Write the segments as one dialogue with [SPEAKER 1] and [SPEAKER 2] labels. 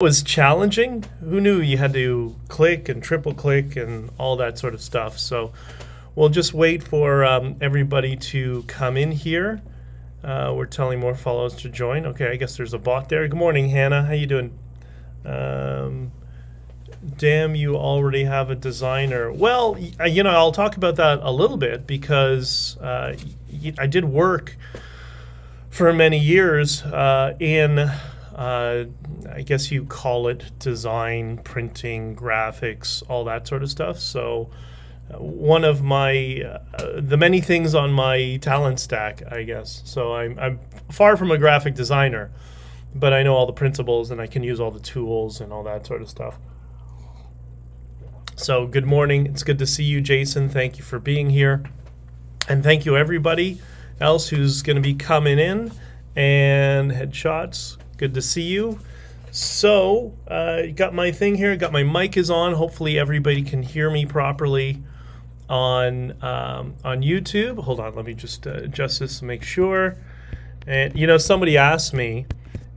[SPEAKER 1] Was challenging. Who knew you had to click and triple click and all that sort of stuff? So we'll just wait for everybody to come in here. We're telling more followers to join. Okay, I guess there's a bot there. Good morning, Hannah. How you doing? Damn, you already have a designer. Well, I'll talk about that a little bit because I did work for many years in I guess you call it design, printing, graphics, all that sort of stuff. So one of my the many things on my talent stack, I guess. So I'm far from a graphic designer, but I know all the principles and I can use all the tools and all that sort of stuff. So good morning. It's good to see you, Jason. Thank you for being here. And thank you everybody else who's going to be coming in. And headshots. Good to see you. So, got my thing here. Got my mic is on. Hopefully everybody can hear me properly on YouTube. Hold on, let me just adjust this to make sure. And somebody asked me,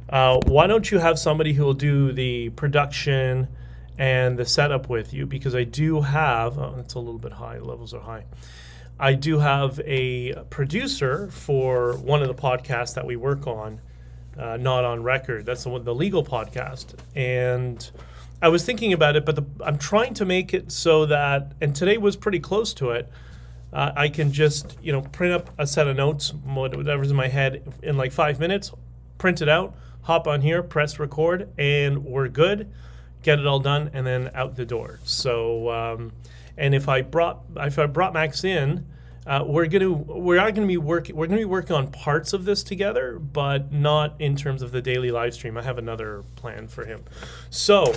[SPEAKER 1] why don't you have somebody who will do the production and the setup with you? Because I do have. Oh, it's a little bit high. Levels are high. I do have a producer for one of the podcasts that we work on. Not on record. That's the legal podcast. And I was thinking about it, but I'm trying to make it so that, and today was pretty close to it, I can just, print up a set of notes, whatever's in my head in like 5 minutes, print it out, hop on here, press record, and we're good, get it all done, and then out the door. So, and if I brought Max in, we're going to be working on parts of this together, but not in terms of the daily live stream. I have another plan for him. So,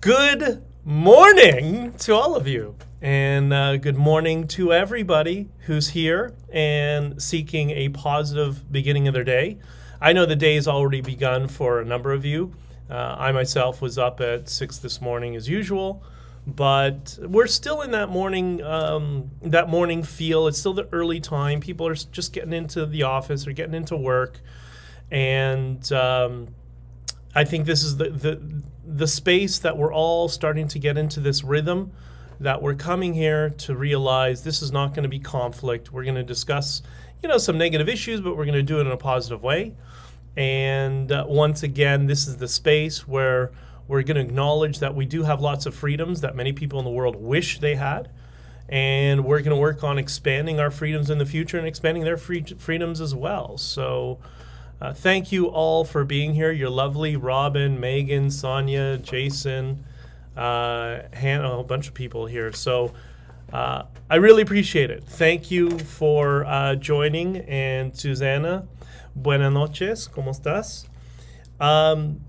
[SPEAKER 1] good morning to all of you, and good morning to everybody who's here and seeking a positive beginning of their day. I know the day has already begun for a number of you. I myself was up at 6 this morning as usual. But we're still in that morning feel. It's still the early time. People are just getting into the office or getting into work, and I think this is the space that we're all starting to get into this rhythm. That we're coming here to realize this is not going to be conflict. We're going to discuss, some negative issues, but we're going to do it in a positive way. And once again, this is the space where we're going to acknowledge that we do have lots of freedoms that many people in the world wish they had. And we're going to work on expanding our freedoms in the future and expanding their freedoms as well. So thank you all for being here. You're lovely. Robin, Megan, Sonia, Jason, Hannah, a bunch of people here. So I really appreciate it. Thank you for joining. And Susanna, buenas noches. ¿Cómo estás?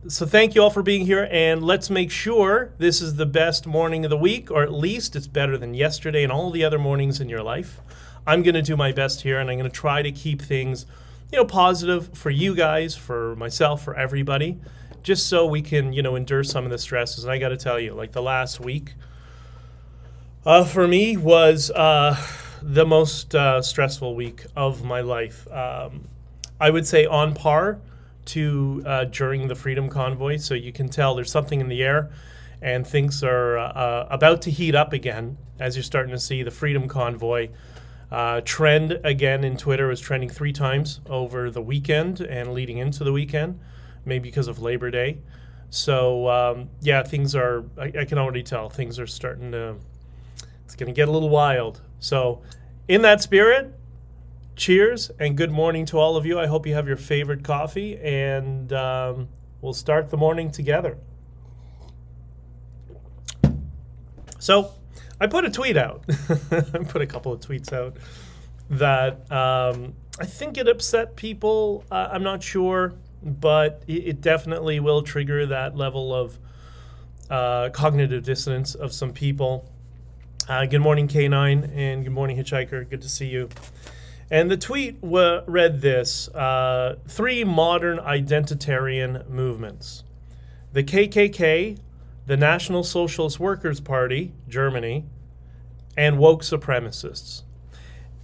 [SPEAKER 1] So thank you all for being here, and let's make sure this is the best morning of the week, or at least it's better than yesterday and all the other mornings in your life. I'm going to do my best here, and I'm going to try to keep things, positive for you guys, for myself, for everybody, just so we can, endure some of the stresses. And I got to tell you, like the last week, for me was the most stressful week of my life. I would say on par to during the Freedom Convoy, so you can tell there's something in the air and things are about to heat up again as you're starting to see the Freedom Convoy trend again in Twitter. Was trending 3 times over the weekend and leading into the weekend, maybe because of Labor Day. So things are, I can already tell things are starting to, it's going to get a little wild. So in that spirit, cheers and good morning to all of you. I hope you have your favorite coffee, and we'll start the morning together. So I put a tweet out. I put a couple of tweets out that I think it upset people. I'm not sure, but it definitely will trigger that level of cognitive dissonance of some people. Good morning, K9, and good morning, Hitchhiker. Good to see you. And the tweet read this: 3 modern identitarian movements. The KKK, the National Socialist Workers' Party, Germany, and woke supremacists.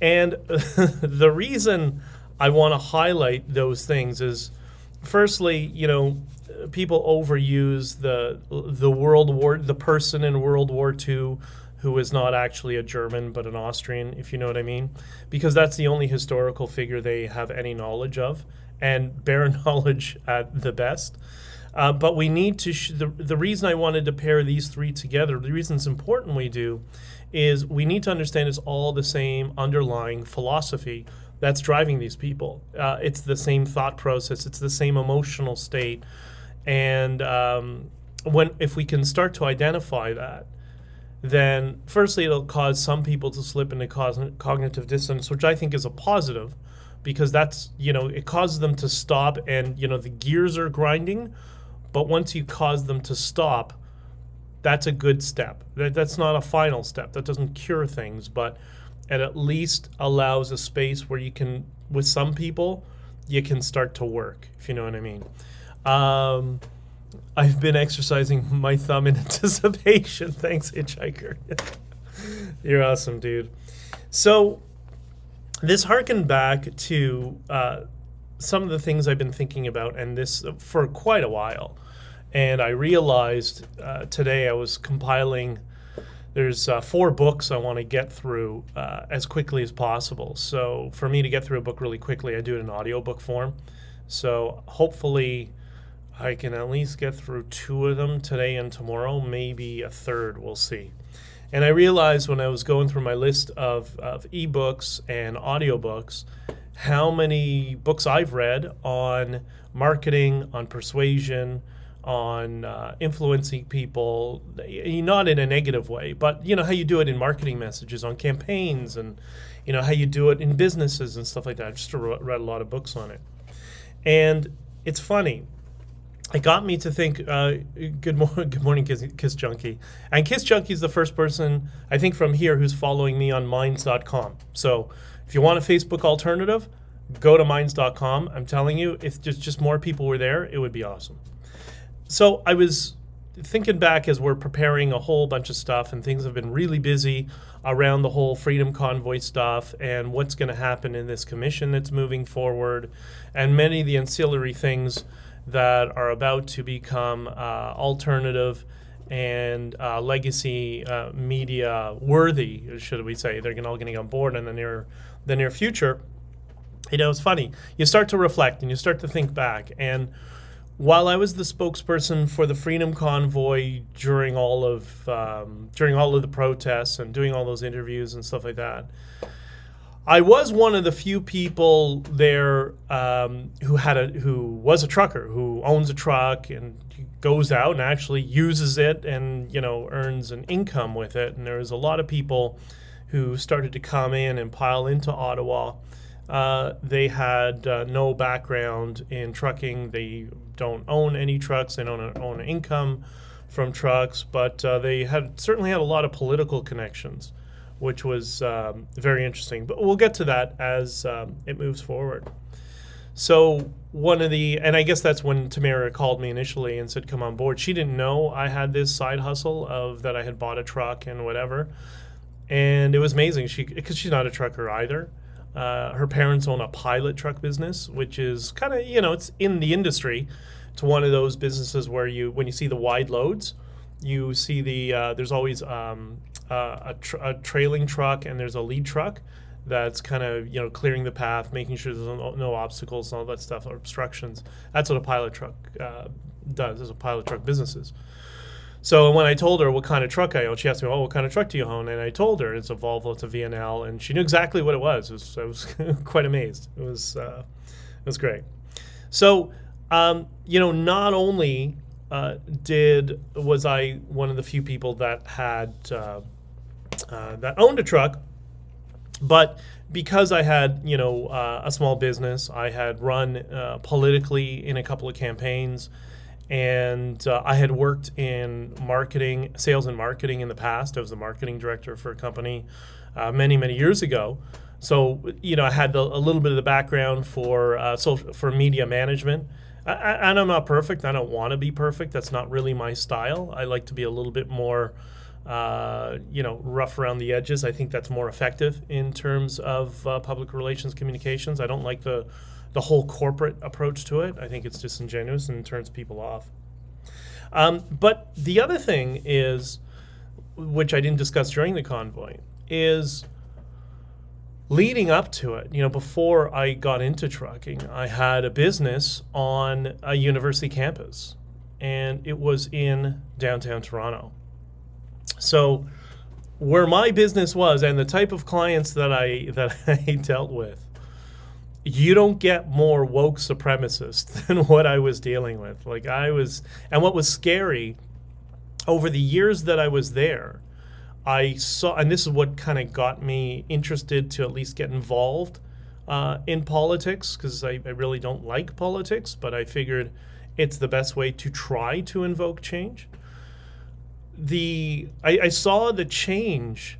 [SPEAKER 1] And the reason I want to highlight those things is, firstly, people overuse the person in World War II who is not actually a German but an Austrian, if you know what I mean, because that's the only historical figure they have any knowledge of, and bare knowledge at the best. But we need to, the reason I wanted to pair these three together, the reason it's important we do, is we need to understand it's all the same underlying philosophy that's driving these people. It's the same thought process, it's the same emotional state. And if we can start to identify that, then firstly it'll cause some people to slip into cognitive dissonance, which I think is a positive, because that's, it causes them to stop, and the gears are grinding. But once you cause them to stop, that's a good step. That's not a final step. That doesn't cure things, but it at least allows a space where you can, with some people, you can start to work, if you know what I mean. I've been exercising my thumb in anticipation. Thanks, Hitchhiker. You're awesome, dude. So this harkened back to some of the things I've been thinking about, and this for quite a while. And I realized today I was compiling, there's 4 books I want to get through as quickly as possible. So for me to get through a book really quickly, I do it in audiobook form. So hopefully I can at least get through 2 of them today and tomorrow, maybe a third, we'll see. And I realized when I was going through my list of ebooks and audiobooks, how many books I've read on marketing, on persuasion, on influencing people, not in a negative way, but how you do it in marketing messages, on campaigns, and how you do it in businesses and stuff like that. I just read a lot of books on it. And it's funny. It got me to think, good morning, Kiss Junkie. And Kiss Junkie is the first person, I think, from here who's following me on Minds.com. So if you want a Facebook alternative, go to Minds.com. I'm telling you, if just more people were there, it would be awesome. So I was thinking back as we're preparing a whole bunch of stuff, and things have been really busy around the whole Freedom Convoy stuff and what's going to happen in this commission that's moving forward, and many of the ancillary things that are about to become alternative and legacy media worthy, should we say. They're all getting on board in the near future. It's funny. You start to reflect and you start to think back. And while I was the spokesperson for the Freedom Convoy during all of the protests and doing all those interviews and stuff like that, I was one of the few people there who was a trucker, who owns a truck and goes out and actually uses it and earns an income with it. And there was a lot of people who started to come in and pile into Ottawa. They had no background in trucking. They don't own any trucks. They don't own an income from trucks, but they certainly had a lot of political connections, which was very interesting. But we'll get to that as it moves forward. So and I guess that's when Tamara called me initially and said, come on board. She didn't know I had this side hustle of that I had bought a truck and whatever. And it was amazing because she's not a trucker either. Her parents own a pilot truck business, which is kind of, it's in the industry. It's one of those businesses where when you see the wide loads, you see there's always a trailing truck and there's a lead truck that's kind of clearing the path, making sure there's no obstacles and all that stuff or obstructions. That's what a pilot truck does, as a pilot truck businesses. So when I told her what kind of truck I own, she asked me, what kind of truck do you own? And I told her it's a Volvo, it's a VNL, and she knew exactly what it was. I was quite amazed. It was great. So not only was I one of the few people that had that owned a truck, but because I had a small business, I had run politically in a couple of campaigns, and I had worked in marketing, sales and marketing in the past. I was the marketing director for a company many years ago. So I had a little bit of the background for media management. And I'm not perfect. I don't want to be perfect. That's not really my style. I like to be a little bit more, rough around the edges. I think that's more effective in terms of public relations communications. I don't like the the whole corporate approach to it. I think it's disingenuous and turns people off. But the other thing is, which I didn't discuss during the convoy, is leading up to it, before I got into trucking, I had a business on a university campus, and it was in downtown Toronto. So where my business was and the type of clients that I dealt with, you don't get more woke supremacists than what I was dealing with. And what was scary, over the years that I was there, I saw, and this is what kind of got me interested to at least get involved in politics, because I really don't like politics, but I figured it's the best way to try to invoke change. I saw the change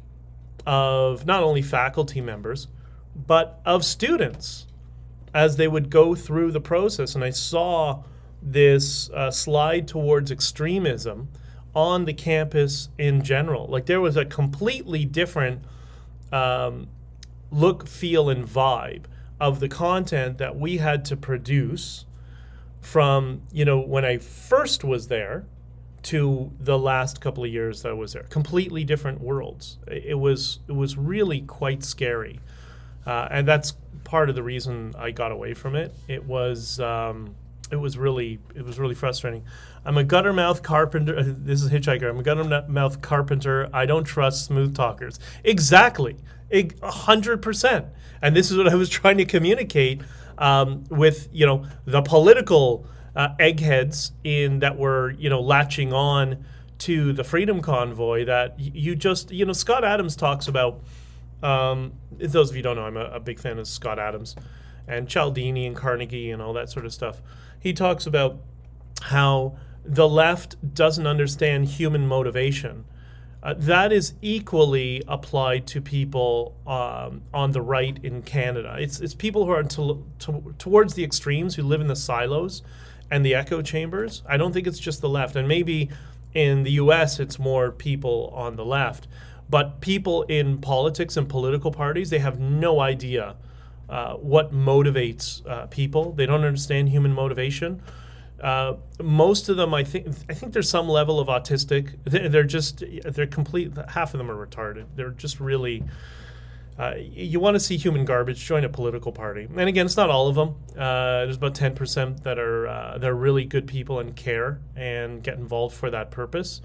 [SPEAKER 1] of not only faculty members, but of students as they would go through the process. And I saw this slide towards extremism on the campus in general. Like, there was a completely different look, feel, and vibe of the content that we had to produce from, when I first was there to the last couple of years that I was there. Completely different worlds. It was really quite scary. And that's part of the reason I got away from it. It was really frustrating. I'm a guttermouth carpenter. This is Hitchhiker. I'm a guttermouth carpenter. I don't trust smooth talkers. Exactly. 100%. And this is what I was trying to communicate with, the political eggheads that were, latching on to the Freedom Convoy, that you just, Scott Adams talks about, those of you who don't know, I'm a big fan of Scott Adams and Cialdini and Carnegie and all that sort of stuff. He talks about how the left doesn't understand human motivation. That is equally applied to people on the right in Canada. It's people who are towards the extremes, who live in the silos and the echo chambers. I don't think it's just the left. And maybe in the US it's more people on the left. But people in politics and political parties, they have no idea what motivates people. They don't understand human motivation. Most of them, I think there's some level of autistic. They're complete. Half of them are retarded. They're just really. You want to see human garbage, join a political party. And again, it's not all of them. There's about 10% that are really good people and care and get involved for that purpose.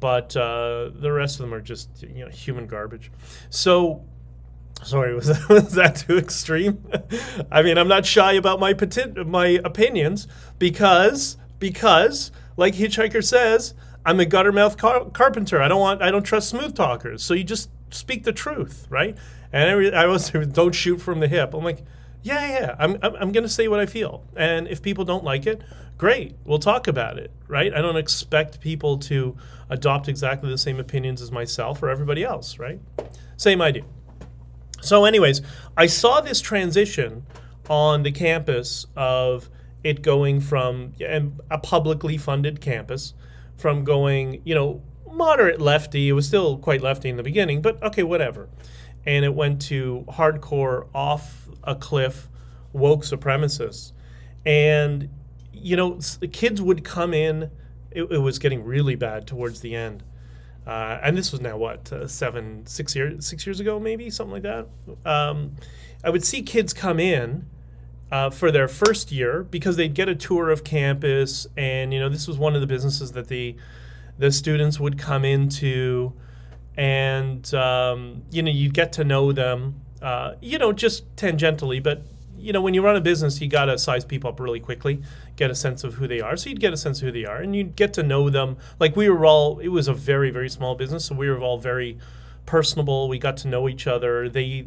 [SPEAKER 1] But the rest of them are just human garbage. So. Sorry, was that too extreme? I mean, I'm not shy about my opinions because, like Hitchhiker says, I'm a guttermouth carpenter. I don't trust smooth talkers. So you just speak the truth, right? And I was don't shoot from the hip. I'm like, yeah. I'm gonna say what I feel, and if people don't like it, great. We'll talk about it, right? I don't expect people to adopt exactly the same opinions as myself or everybody else, right? Same idea. So anyways, I saw this transition on the campus of it going from a publicly funded campus, from going, moderate lefty. It was still quite lefty in the beginning, but okay, whatever. And it went to hardcore, off a cliff, woke supremacists. And, the kids would come in. It was getting really bad towards the end. And this was now, 6 years ago, maybe, something like that. I would see kids come in for their first year because they'd get a tour of campus. And, this was one of the businesses that the students would come into. And, you'd get to know them, just tangentially. But, when you run a business, you got to size people up really quickly, get a sense of who they are. So you'd get a sense of who they are, and you'd get to know them. Like, we were all, it was a very, very small business, so we were all very personable. We got to know each other. They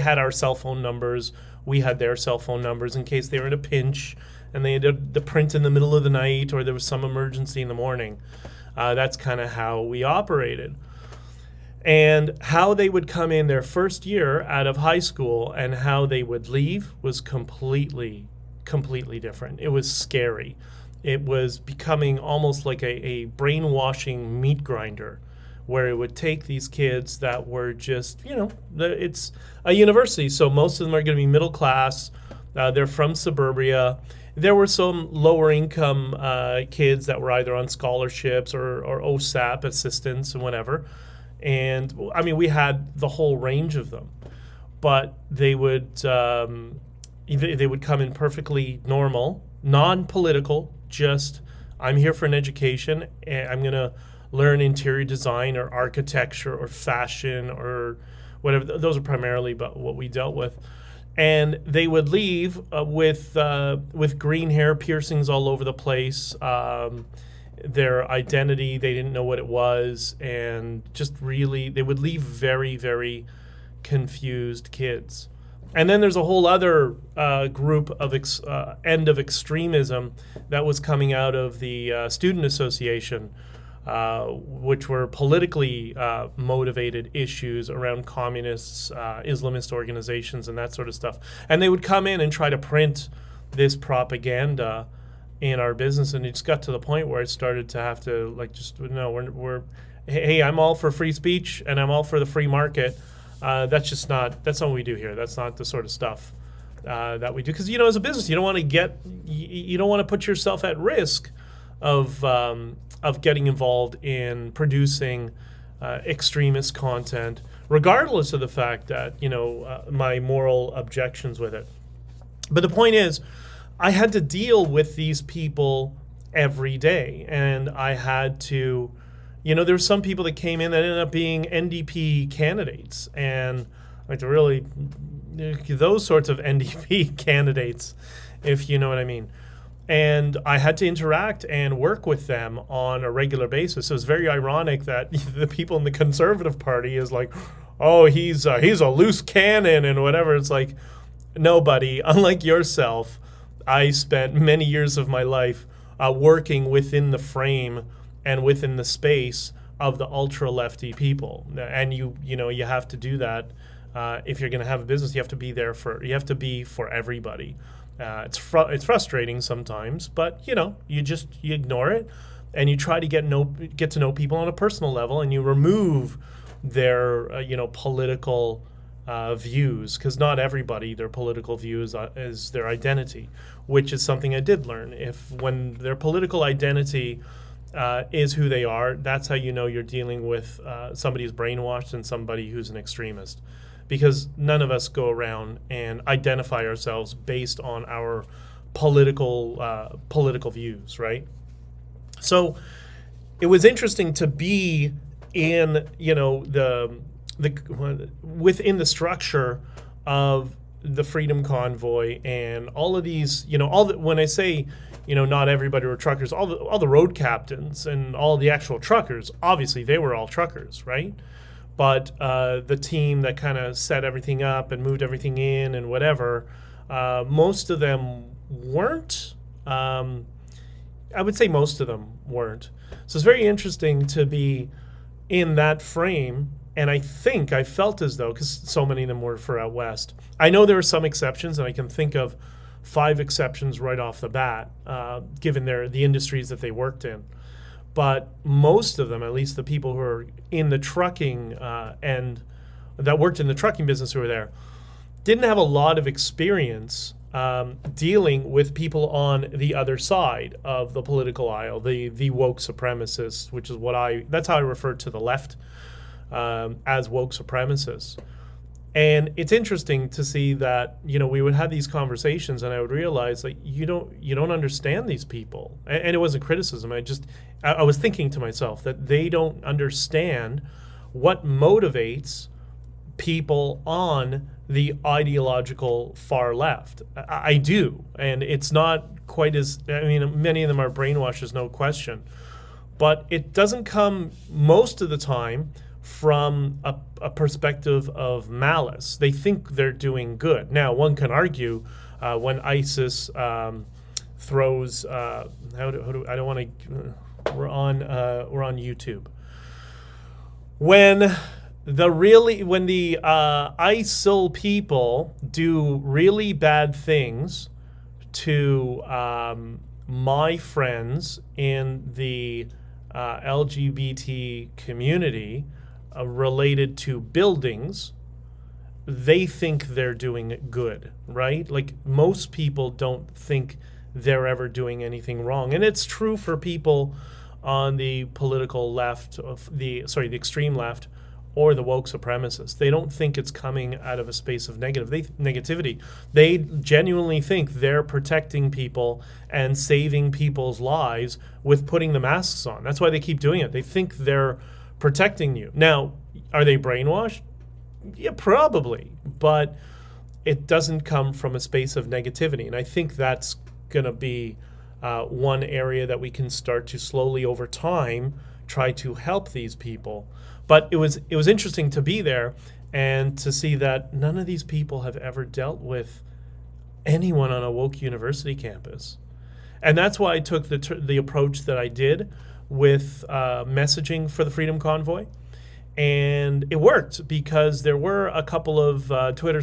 [SPEAKER 1] had our cell phone numbers. We had their cell phone numbers in case they were in a pinch and they had to print in the middle of the night or there was some emergency in the morning. That's kind of how we operated. And how they would come in their first year out of high school and how they would leave was completely different. It was scary. It was becoming almost like a brainwashing meat grinder, where it would take these kids that were just, it's a university, so most of them are going to be middle class. They're from suburbia. There were some lower income kids that were either on scholarships or OSAP assistance and whatever. And I mean, we had the whole range of them, but they would come in perfectly normal, non-political, just I'm here for an education and I'm going to learn interior design or architecture or fashion or whatever. Those are primarily what we dealt with. And they would leave with green hair, piercings all over the place, their identity, they didn't know what it was, and just really, they would leave very, very confused kids. And then there's a whole other group of end of extremism that was coming out of the Student Association, which were politically motivated issues around communists, Islamist organizations, and that sort of stuff. And they would come in and try to print this propaganda in our business, and it just got to the point where I started to have to we're hey, I'm all for free speech and I'm all for the free market. That's not what we do here. That's not the sort of stuff that we do. Because as a business, you don't want to put yourself at risk of getting involved in producing extremist content, regardless of the fact that my moral objections with it. But the point is, I had to deal with these people every day, and I had to, there were some people that came in that ended up being NDP candidates, and like really those sorts of NDP candidates, if you know what I mean. And I had to interact and work with them on a regular basis. So it's very ironic that the people in the Conservative Party is like, oh, he's a loose cannon and whatever. It's like, no, buddy, unlike yourself, I spent many years of my life working within the frame and within the space of the ultra lefty people. And you have to do that if you're going to have a business. You have to be for everybody. It's frustrating sometimes, but you ignore it and you try to get to know people on a personal level, and you remove their political views, because not everybody, their political views is their identity, which is something I did learn. When their political identity is who they are, that's how you're dealing with somebody who's brainwashed and somebody who's an extremist. Because none of us go around and identify ourselves based on our political views, right? So it was interesting to be in within the structure of the Freedom Convoy and all of these, when I say, not everybody were truckers, all the road captains and all the actual truckers, obviously they were all truckers, right? But the team that kind of set everything up and moved everything in and whatever, most of them weren't. I would say most of them weren't. So it's very interesting to be in that frame. And I think I felt as though, because so many of them were for out west. I know there are some exceptions, and I can think of 5 exceptions right off the bat, given the industries that they worked in. But most of them, at least the people who are in the trucking and that worked in the trucking business who were there, didn't have a lot of experience dealing with people on the other side of the political aisle, the woke supremacists, which is that's how I refer to the left, as woke supremacists. And it's interesting to see that, we would have these conversations and I would realize that you don't understand these people. And it wasn't criticism. I was thinking to myself that they don't understand what motivates people on the ideological far left. I do. And it's not quite many of them are brainwashed, no question. But it doesn't come most of the time from a perspective of malice. They think they're doing good. Now, one can argue when ISIS throws I don't want to. We're on YouTube. When the ISIL people do really bad things to my friends in the LGBT community, related to buildings, they think they're doing it good, right? Like most people don't think they're ever doing anything wrong. And it's true for people on the political left, the extreme left, or the woke supremacists. They don't think it's coming out of a space of negativity. They genuinely think they're protecting people and saving people's lives with putting the masks on. That's why they keep doing it. They think they're protecting you. Now, are they brainwashed? Yeah, probably. But it doesn't come from a space of negativity. And I think that's going to be one area that we can start to slowly over time try to help these people. But it was interesting to be there and to see that none of these people have ever dealt with anyone on a woke university campus. And that's why I took the approach that I did with messaging for the Freedom Convoy. And it worked because there were a couple of Twitter,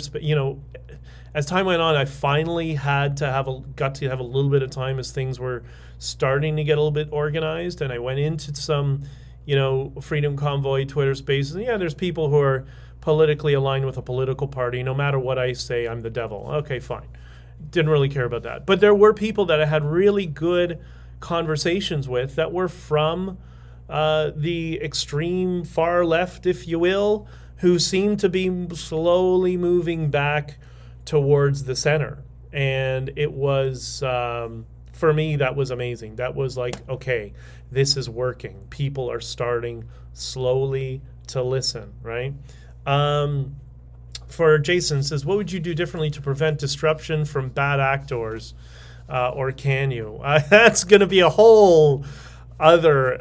[SPEAKER 1] as time went on, I finally got to have a little bit of time as things were starting to get a little bit organized. And I went into some Freedom Convoy Twitter spaces. And yeah, there's people who are politically aligned with a political party. No matter what I say, I'm the devil. Okay, fine. Didn't really care about that. But there were people that I had really good conversations with that were from the extreme far left, if you will, who seemed to be slowly moving back towards the center. And it was, for me, that was amazing. That was like, okay, this is working. People are starting slowly to listen, right? For Jason says, what would you do differently to prevent disruption from bad actors, or can you? That's going to be a whole other.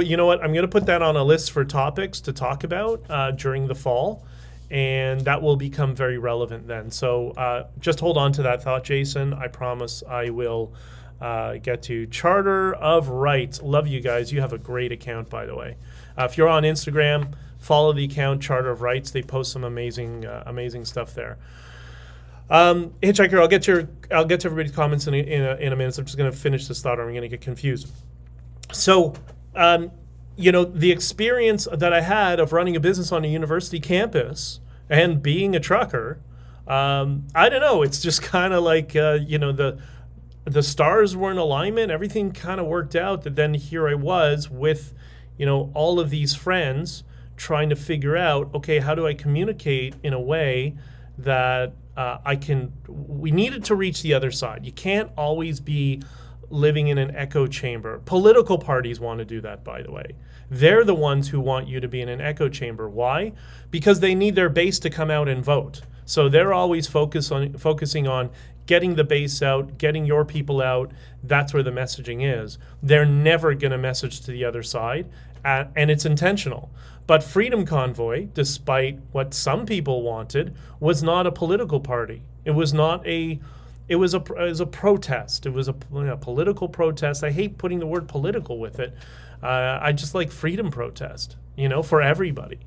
[SPEAKER 1] You know what? I'm going to put that on a list for topics to talk about during the fall, and that will become very relevant then. So just hold on to that thought, Jason. I promise I will get to Charter of Rights. Love you guys. You have a great account, by the way. If you're on Instagram, follow the account Charter of Rights. They post some amazing stuff there. Hitchhiker, I'll get to everybody's comments in a minute. So I'm just going to finish this thought, or I'm going to get confused. So, the experience that I had of running a business on a university campus and being a trucker, I don't know. It's just kind of like the stars were in alignment. Everything kind of worked out. That then here I was with, all of these friends trying to figure out, okay, how do I communicate in a way that we needed to reach the other side. You can't always be living in an echo chamber. Political parties want to do that, by the way. They're the ones who want you to be in an echo chamber. Why? Because they need their base to come out and vote. So they're always focusing on getting the base out, getting your people out. That's where the messaging is. They're never going to message to the other side, and it's intentional. But Freedom Convoy, despite what some people wanted, was not a political party. It was a protest. It was a political protest. I hate putting the word political with it. I just like freedom protest, for everybody.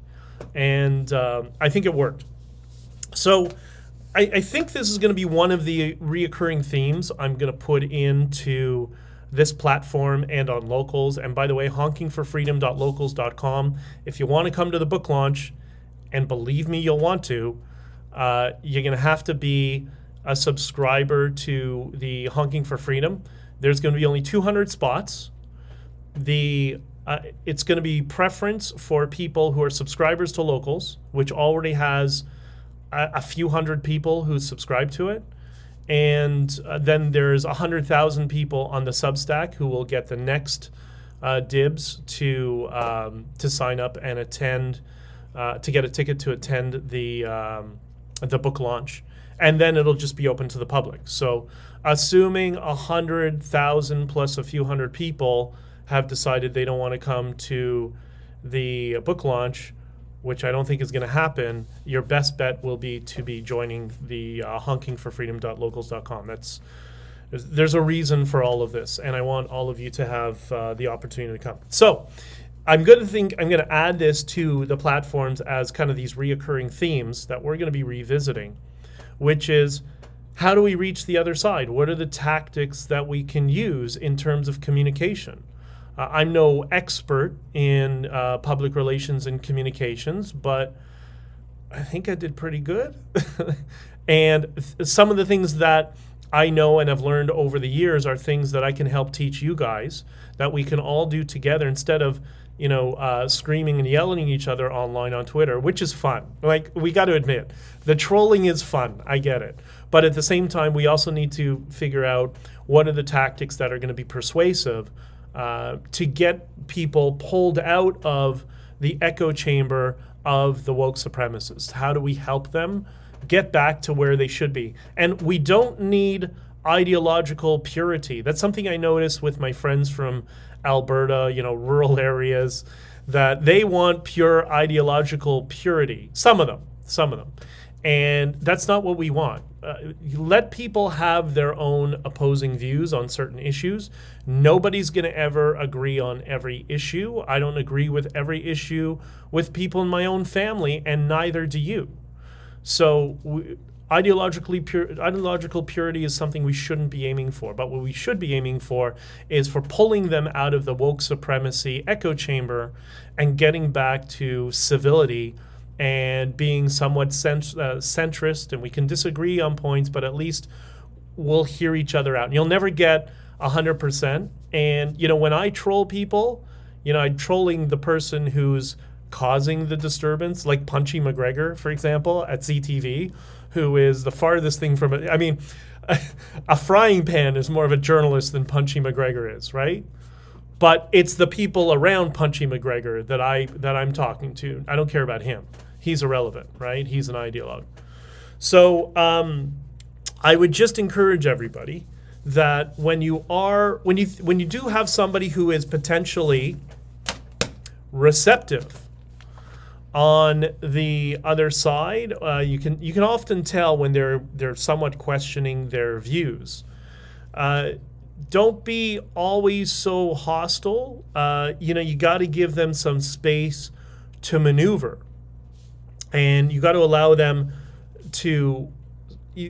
[SPEAKER 1] And I think it worked. So I think this is going to be one of the reoccurring themes I'm going to put into this platform and on Locals. And by the way, honkingforfreedom.locals.com. If you want to come to the book launch, and believe me, you'll want to, you're going to have to be a subscriber to the Honking for Freedom. There's going to be only 200 spots. It's going to be preference for people who are subscribers to Locals, which already has a few hundred people who subscribe to it. And then there's 100,000 people on the Substack who will get the next dibs to sign up and attend, to get a ticket to attend the book launch. And then it'll just be open to the public. So assuming 100,000 plus a few hundred people have decided they don't want to come to the book launch, which I don't think is going to happen, your best bet will be to be joining the honkingforfreedom.locals.com. There's a reason for all of this, and I want all of you to have the opportunity to come. So I'm going to add this to the platforms as kind of these reoccurring themes that we're going to be revisiting, which is, how do we reach the other side? What are the tactics that we can use in terms of communication? I'm no expert in public relations and communications, but I think I did pretty good. And some of the things that I know and have learned over the years are things that I can help teach you guys that we can all do together instead of, screaming and yelling at each other online on Twitter, which is fun. Like, we got to admit, the trolling is fun. I get it. But at the same time, we also need to figure out what are the tactics that are going to be persuasive to get people pulled out of the echo chamber of the woke supremacists. How do we help them get back to where they should be? And we don't need ideological purity. That's something I notice with my friends from Alberta, rural areas, that they want pure ideological purity. Some of them. And that's not what we want. You let people have their own opposing views on certain issues. Nobody's going to ever agree on every issue. I don't agree with every issue with people in my own family, and neither do you. So ideological purity is something we shouldn't be aiming for. But what we should be aiming for is for pulling them out of the woke supremacy echo chamber and getting back to civility and being somewhat centrist, and we can disagree on points, but at least we'll hear each other out. And you'll never get 100%. And, when I troll people, I'm trolling the person who's causing the disturbance, like Punchy McGregor, for example, at CTV, who is the farthest thing from it. I mean, a frying pan is more of a journalist than Punchy McGregor is, right? But it's the people around Punchy McGregor that I'm talking to. I don't care about him. He's irrelevant, right? He's an ideologue. So I would just encourage everybody that when you do have somebody who is potentially receptive on the other side, you can often tell when they're somewhat questioning their views. Don't be always so hostile. You got to give them some space to maneuver. And you got to allow them to,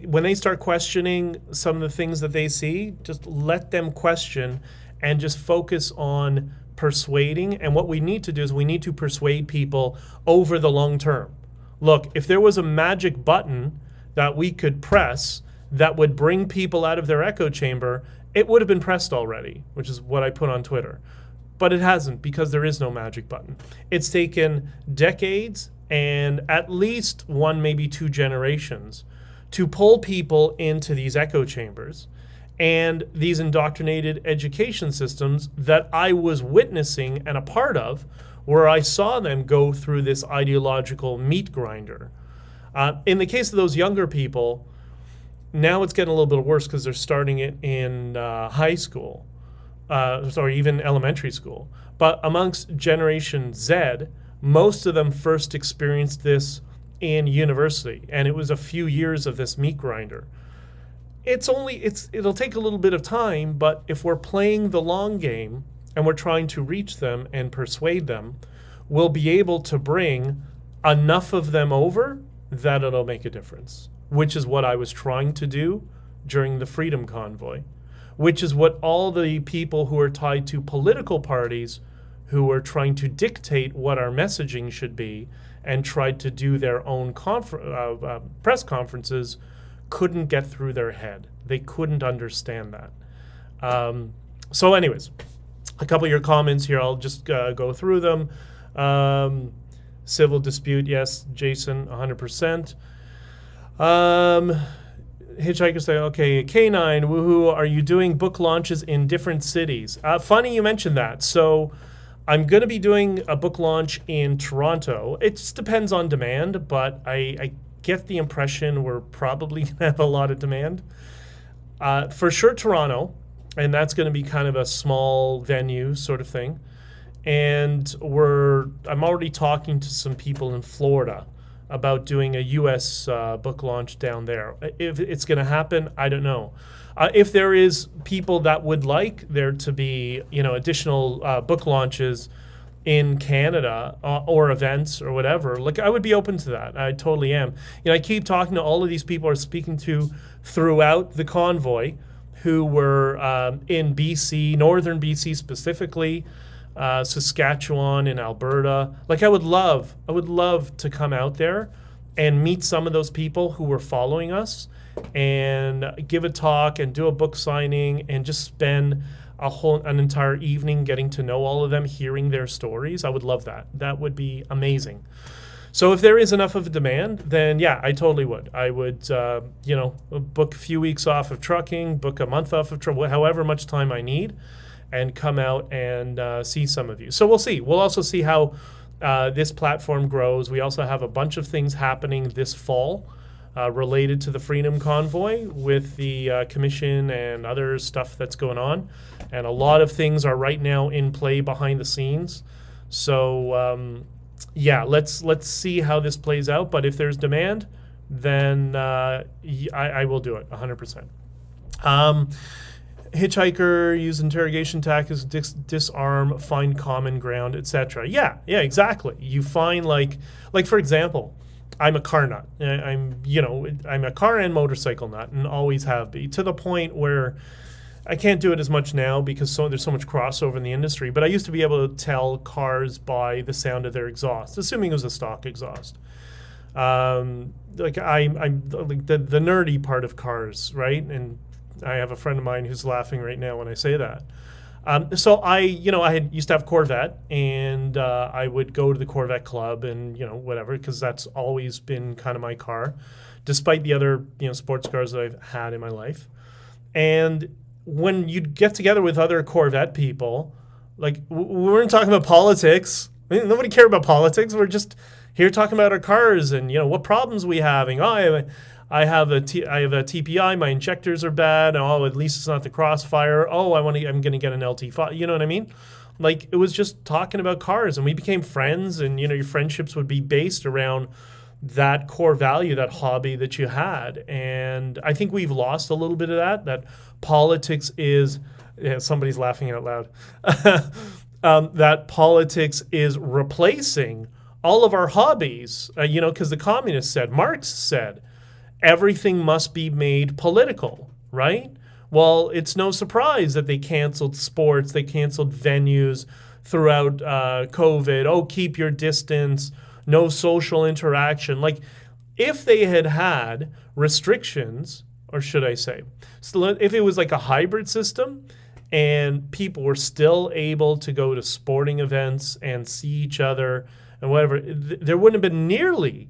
[SPEAKER 1] when they start questioning some of the things that they see, just let them question and just focus on persuading. And what we need to do is we need to persuade people over the long term. Look, if there was a magic button that we could press that would bring people out of their echo chamber, it would have been pressed already, which is what I put on Twitter. But it hasn't, because there is no magic button. It's taken decades and at least one, maybe two generations to pull people into these echo chambers and these indoctrinated education systems that I was witnessing and a part of, where I saw them go through this ideological meat grinder. In the case of those younger people, now it's getting a little bit worse because they're starting it in high school, even elementary school. But amongst Generation Z, most of them first experienced this in university, and it was a few years of this meat grinder. It'll take a little bit of time, but if we're playing the long game and we're trying to reach them and persuade them, we'll be able to bring enough of them over that it'll make a difference, which is what I was trying to do during the Freedom Convoy, which is what all the people who are tied to political parties who are trying to dictate what our messaging should be and tried to do their own press conferences couldn't get through their head. They couldn't understand that. So anyways, a couple of your comments here. I'll just go through them. Civil dispute, yes, Jason, 100%. Hitchhiker say, okay, K9, woohoo, are you doing book launches in different cities? Funny you mentioned that. So I'm going to be doing a book launch in Toronto. It just depends on demand, but I get the impression we're probably going to have a lot of demand. For sure, Toronto, and that's going to be kind of a small venue sort of thing. And I'm already talking to some people in Florida about doing a U.S. book launch down there. If it's going to happen, I don't know. If there is people that would like there to be, additional book launches in Canada or events or whatever, I would be open to that. I totally am. I keep talking to all of these people I'm speaking to throughout the convoy who were in BC, northern BC specifically, Saskatchewan and Alberta. I would love to come out there and meet some of those people who were following us and give a talk and do a book signing and just spend an entire evening getting to know all of them, hearing their stories. I would love that. That would be amazing. So if there is enough of a demand, then yeah, I totally would. I would, book a few weeks off of trucking, book a month off of however much time I need, and come out and see some of you. So we'll see. We'll also see how this platform grows. We also have a bunch of things happening this fall related to the Freedom Convoy with the commission and other stuff that's going on. And a lot of things are right now in play behind the scenes. So yeah, let's see how this plays out. But if there's demand, then I will do it 100%. Hitchhiker, use interrogation tactics, disarm, find common ground, etc. Yeah, exactly. You find like for example, I'm a car nut. I'm a car and motorcycle nut, and always have been, to the point where I can't do it as much now because there's so much crossover in the industry. But I used to be able to tell cars by the sound of their exhaust, assuming it was a stock exhaust. I'm like the nerdy part of cars, right? And I have a friend of mine who's laughing right now when I say that. So I used to have Corvette, and I would go to the Corvette club and whatever, because that's always been kind of my car, despite the other sports cars that I've had in my life. And when you'd get together with other Corvette people, like we weren't talking about politics. Nobody cared about politics. We're just here talking about our cars and what problems we having. Oh, I have a TPI. My injectors are bad. Oh, at least it's not the Crossfire. Oh, I'm going to get an LT5. You know what I mean? Like, it was just talking about cars, and we became friends. And your friendships would be based around that core value, that hobby that you had. And I think we've lost a little bit of that. That politics is. Yeah, somebody's laughing out loud. That politics is replacing all of our hobbies. Because the communists said, Marx said, everything must be made political, right? Well, it's no surprise that they canceled sports, they canceled venues throughout COVID. Oh, keep your distance, no social interaction. Like, if they had restrictions, or should I say, so if it was like a hybrid system and people were still able to go to sporting events and see each other and whatever, there wouldn't have been nearly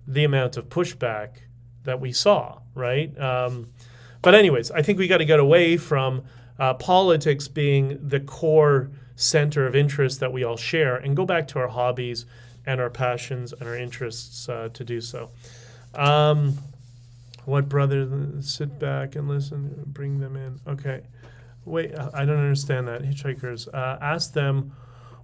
[SPEAKER 1] the amount of pushback that we saw, right? But anyways, I think we got to get away from politics being the core center of interest that we all share and go back to our hobbies and our passions and our interests to do so. What brother? Sit back and listen, bring them in. Okay. Wait, I don't understand that. Hitchhikers, ask them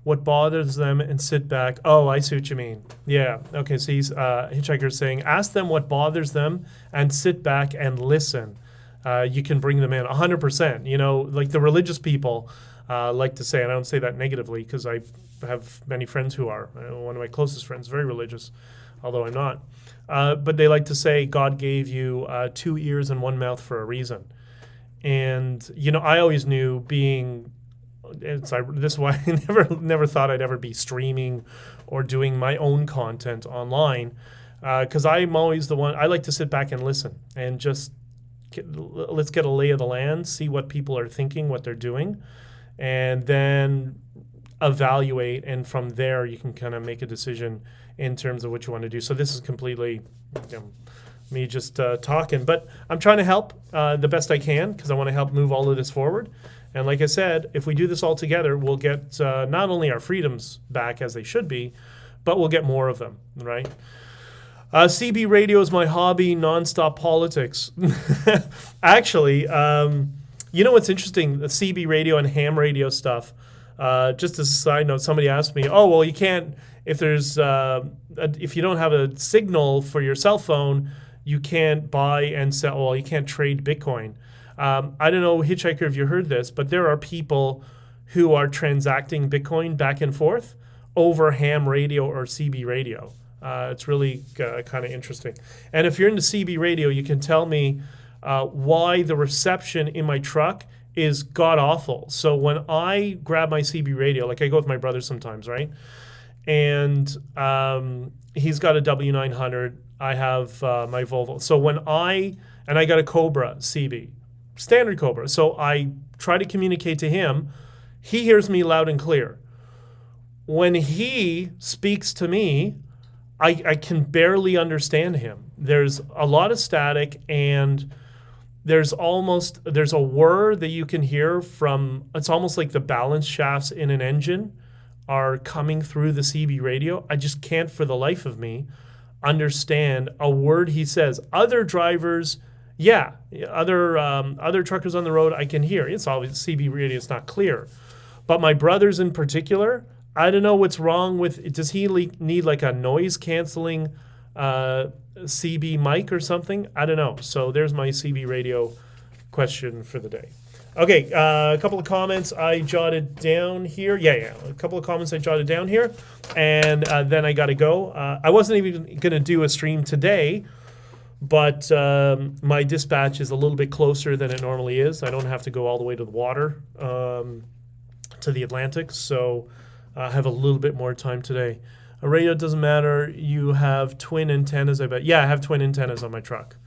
[SPEAKER 1] what bothers them and sit back. Oh, I see what you mean. Yeah. Okay. So he's Hitchhiker's saying, ask them what bothers them and sit back and listen. You can bring them in 100%. Like the religious people like to say, and I don't say that negatively because I have many friends who are. One of my closest friends, very religious, although I'm not. But they like to say God gave you 2 ears and 1 mouth for a reason. And, I always knew this is why I never thought I'd ever be streaming or doing my own content online, because I'm always the one. I like to sit back and listen and just let's get a lay of the land, see what people are thinking, what they're doing, and then evaluate. And from there, you can kind of make a decision in terms of what you want to do. So this is completely me just talking, but I'm trying to help the best I can because I want to help move all of this forward. And like I said, if we do this all together, we'll get not only our freedoms back as they should be, but we'll get more of them, right? CB radio is my hobby, nonstop politics. Actually, what's interesting? The CB radio and ham radio stuff. Just as a side note, somebody asked me, "Oh, well, you can't if you don't have a signal for your cell phone, you can't buy and sell. Well, you can't trade Bitcoin." I don't know, Hitchhiker, if you heard this, but there are people who are transacting Bitcoin back and forth over ham radio or CB radio. It's really kind of interesting. And if you're into CB radio, you can tell me why the reception in my truck is god awful. So when I grab my CB radio, like I go with my brother sometimes, right? and he's got a W900. I have my Volvo. So I got a Cobra CB, standard Cobra. So I try to communicate to him. He hears me loud and clear. When he speaks to me, I can barely understand him. There's a lot of static, and there's a whir that you can hear from, it's almost like the balance shafts in an engine are coming through the CB radio. I just can't for the life of me understand a word he says. Other drivers, other truckers on the road, I can hear. It's always CB radio, it's not clear. But my brothers in particular, I don't know what's wrong with, does he need like a noise canceling CB mic or something? I don't know. So there's my CB radio question for the day. Okay, a couple of comments I jotted down here. A couple of comments I jotted down here, and then I got to go. I wasn't even going to do a stream today, but my dispatch is a little bit closer than it normally is. I don't have to go all the way to the water, to the Atlantic, so I have a little bit more time today. A radio doesn't matter. You have twin antennas, I bet. Yeah, I have twin antennas on my truck.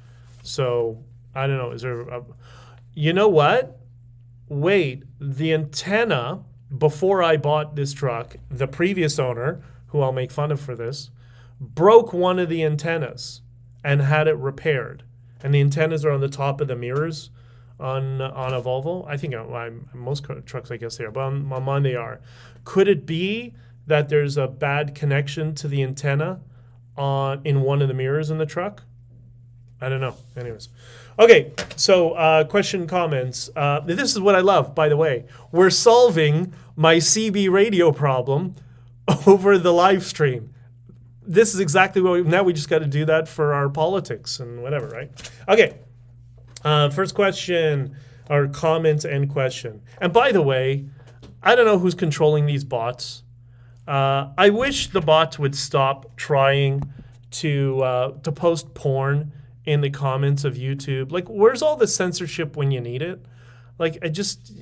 [SPEAKER 1] So, I don't know. Is there a... You know what? Wait, the antenna, before I bought this truck, the previous owner, who I'll make fun of for this, broke one of the antennas and had it repaired. And the antennas are on the top of the mirrors on a Volvo. I think most trucks, I guess they are, but on mine they are. Could it be that there's a bad connection to the antenna in one of the mirrors in the truck? I don't know. Anyways. Okay, so question, comments. This is what I love, by the way. We're solving my CB radio problem over the live stream. This is exactly what now we just got to do that for our politics and whatever, right? Okay, first question, or comment and question. And by the way, I don't know who's controlling these bots. I wish the bots would stop trying to post porn in the comments of YouTube. Like, where's all the censorship when you need it? Like, I just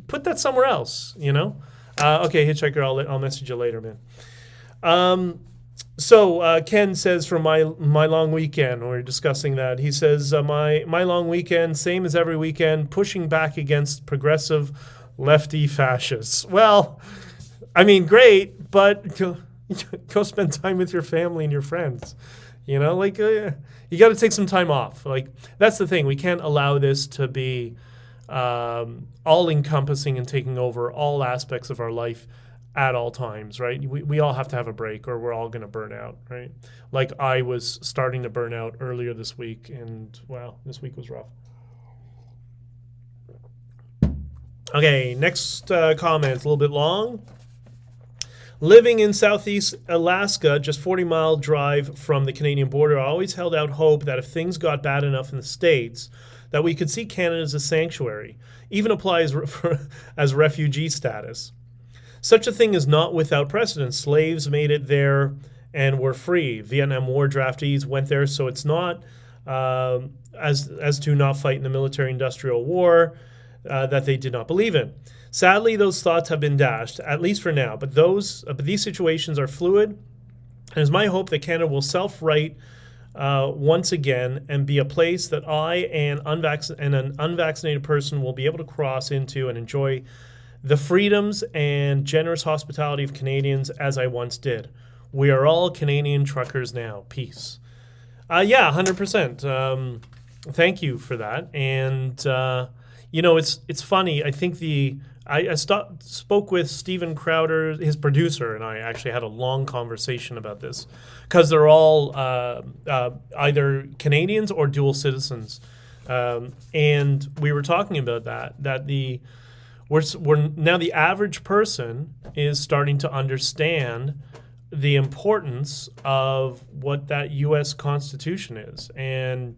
[SPEAKER 1] put that somewhere else, you know? Okay, Hitchhiker, I'll message you later, man. So Ken says, from my long weekend, we're discussing that. He says, my long weekend, same as every weekend, pushing back against progressive lefty fascists. Well, I mean, great, but go spend time with your family and your friends. You know, like, you got to take some time off. Like, that's the thing. We can't allow this to be all-encompassing and taking over all aspects of our life at all times, right? We all have to have a break, or we're all going to burn out, right? Like, I was starting to burn out earlier this week, and, wow, this week was rough. Okay, next comment. It's a little bit long. Living in Southeast Alaska, just 40-mile drive from the Canadian border, I always held out hope that if things got bad enough in the States, that we could see Canada as a sanctuary, even apply as refugee status. Such a thing is not without precedent. Slaves made it there and were free. Vietnam War draftees went there, so it's not as to not fight in the military-industrial war that they did not believe in. Sadly, those thoughts have been dashed, at least for now. But these situations are fluid, and it's my hope that Canada will self-right once again and be a place that I and an unvaccinated person will be able to cross into and enjoy the freedoms and generous hospitality of Canadians as I once did. We are all Canadian truckers now. Peace. 100%. Thank you for that. And it's funny. I think I spoke with Stephen Crowder, his producer, and I actually had a long conversation about this because they're all either Canadians or dual citizens, and we were talking about that we're now the average person is starting to understand the importance of what that U.S. Constitution is. And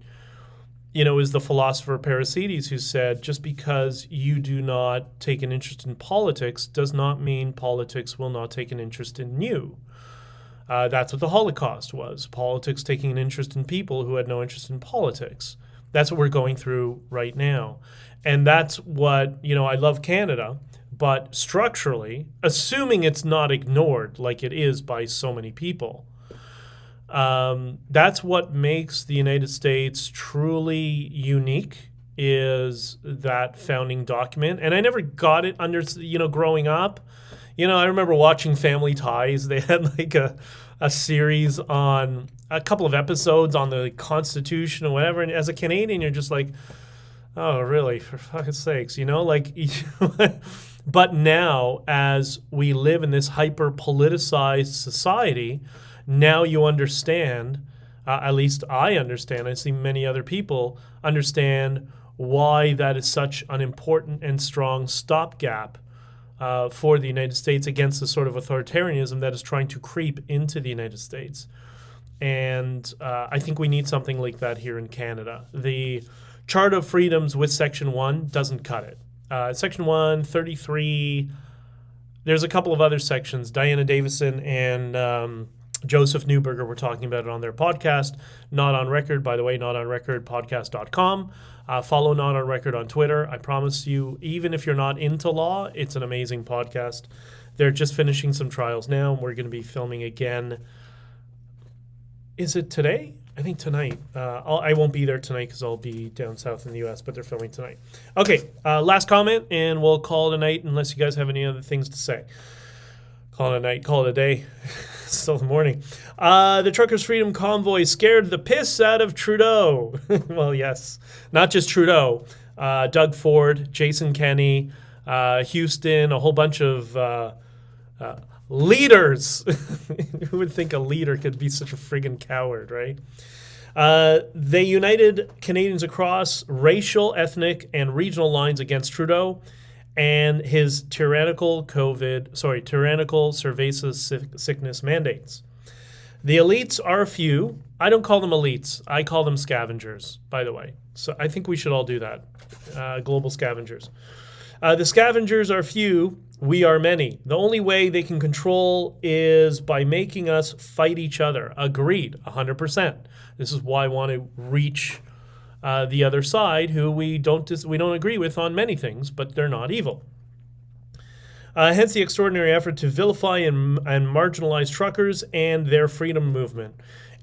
[SPEAKER 1] it was the philosopher Parasides who said, just because you do not take an interest in politics does not mean politics will not take an interest in you. That's what the Holocaust was. Politics taking an interest in people who had no interest in politics. That's what we're going through right now. And that's what, I love Canada, But structurally, assuming it's not ignored like it is by so many people, that's what makes the United States truly unique, is that founding document. And I never got it under, growing up. I remember watching Family Ties. They had like a series on a couple of episodes on the Constitution or whatever. And as a Canadian, you're just like, oh, really? For fucking sakes, But now, as we live in this hyper-politicized society, now you understand, at least I understand, I see many other people understand why that is such an important and strong stopgap for the United States against the sort of authoritarianism that is trying to creep into the United States. And I think we need something like that here in Canada. The Charter of Freedoms with Section 1 doesn't cut it. Section 1, 33, there's a couple of other sections. Diana Davison and Joseph Newberger were talking about it on their podcast. Not on Record, by the way, notonrecordpodcast.com. Follow Not on Record on Twitter. I promise you, even if you're not into law, it's an amazing podcast. They're just finishing some trials now, and we're going to be filming again. Is it today? I think tonight. I won't be there tonight because I'll be down south in the U.S., but they're filming tonight. Okay, last comment, and we'll call it a night unless you guys have any other things to say. Call it a night, call it a day. It's still the morning. The Truckers' Freedom Convoy scared the piss out of Trudeau. Well, yes. Not just Trudeau. Doug Ford, Jason Kenney, Houston, a whole bunch of leaders. Who would think a leader could be such a friggin' coward, right? They united Canadians across racial, ethnic, and regional lines against Trudeau and his tyrannical cerveza sickness mandates. The elites are few. I don't call them elites. I call them scavengers, by the way. So I think we should all do that. Global scavengers. The scavengers are few. We are many. The only way they can control is by making us fight each other. Agreed, 100%. This is why I want to reach the other side, who we don't agree with on many things, but they're not evil. Hence the extraordinary effort to vilify and marginalize truckers and their freedom movement.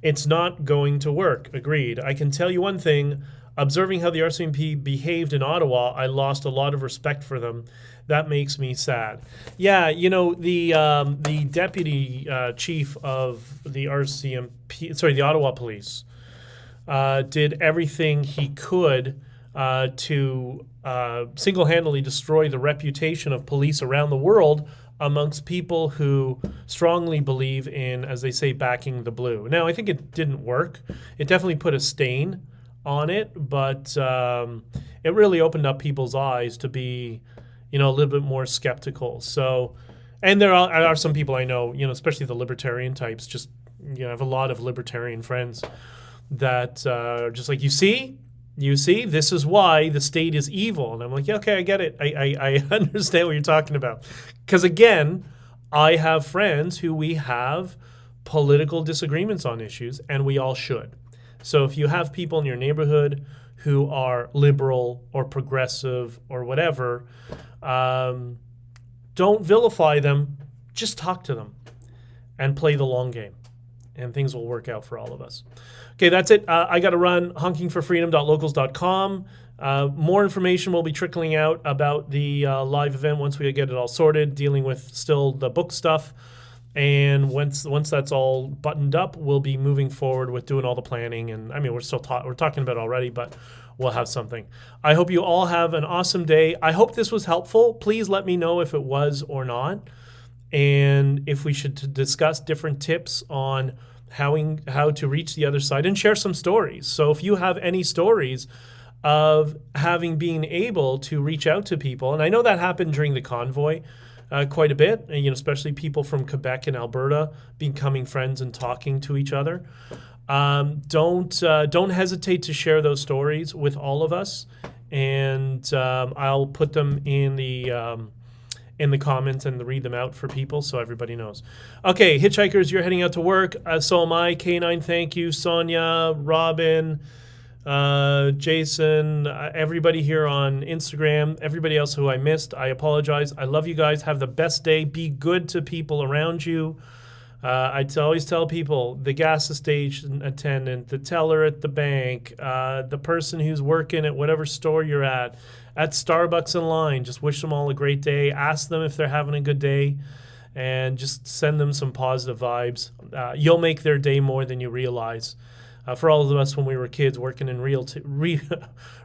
[SPEAKER 1] It's not going to work. Agreed. I can tell you one thing. Observing how the RCMP behaved in Ottawa, I lost a lot of respect for them. That makes me sad. Yeah, the deputy chief of the the Ottawa Police, did everything he could to single-handedly destroy the reputation of police around the world amongst people who strongly believe in, as they say, backing the blue. Now, I think it didn't work. It definitely put a stain on it, but it really opened up people's eyes to be, a little bit more skeptical. So, and there are some people I know, especially the libertarian types, just, I have a lot of libertarian friends that are just like, you see, this is why the state is evil. And I'm like, yeah, okay, I get it. I understand what you're talking about. Because again, I have friends who we have political disagreements on issues, and we all should. So if you have people in your neighborhood who are liberal or progressive or whatever, don't vilify them. Just talk to them and play the long game, and things will work out for all of us. Okay, that's it. I got to run. honkingforfreedom.locals.com. More information will be trickling out about the live event once we get it all sorted, dealing with still the book stuff. And once that's all buttoned up, we'll be moving forward with doing all the planning. And I mean, we're talking about it already, but we'll have something. I hope you all have an awesome day. I hope this was helpful. Please let me know if it was or not, and if we should discuss different tips on how to reach the other side, and share some stories. So if you have any stories of been able to reach out to people, and I know that happened during the convoy quite a bit, especially people from Quebec and Alberta becoming friends and talking to each other. Don't hesitate to share those stories with all of us, and I'll put them in the comments and read them out for people so everybody knows. Okay, hitchhikers, you're heading out to work. So am I. K9, thank you. Sonia, Robin, Jason, everybody here on Instagram, everybody else who I missed, I apologize. I love you guys. Have the best day. Be good to people around you. I always tell people, the gas station attendant, the teller at the bank, the person who's working at whatever store you're at Starbucks in line, just wish them all a great day. Ask them if they're having a good day and just send them some positive vibes. You'll make their day more than you realize. For all of us when we were kids working in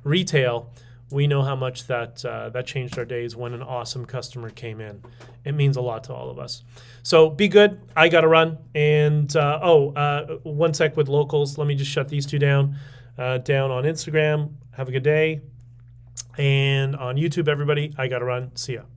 [SPEAKER 1] retail, we know how much that changed our days when an awesome customer came in. It means a lot to all of us. So be good. I got to run. And, 1 sec with locals. Let me just shut these two down. Down on Instagram. Have a good day. And on YouTube, everybody, I got to run. See ya.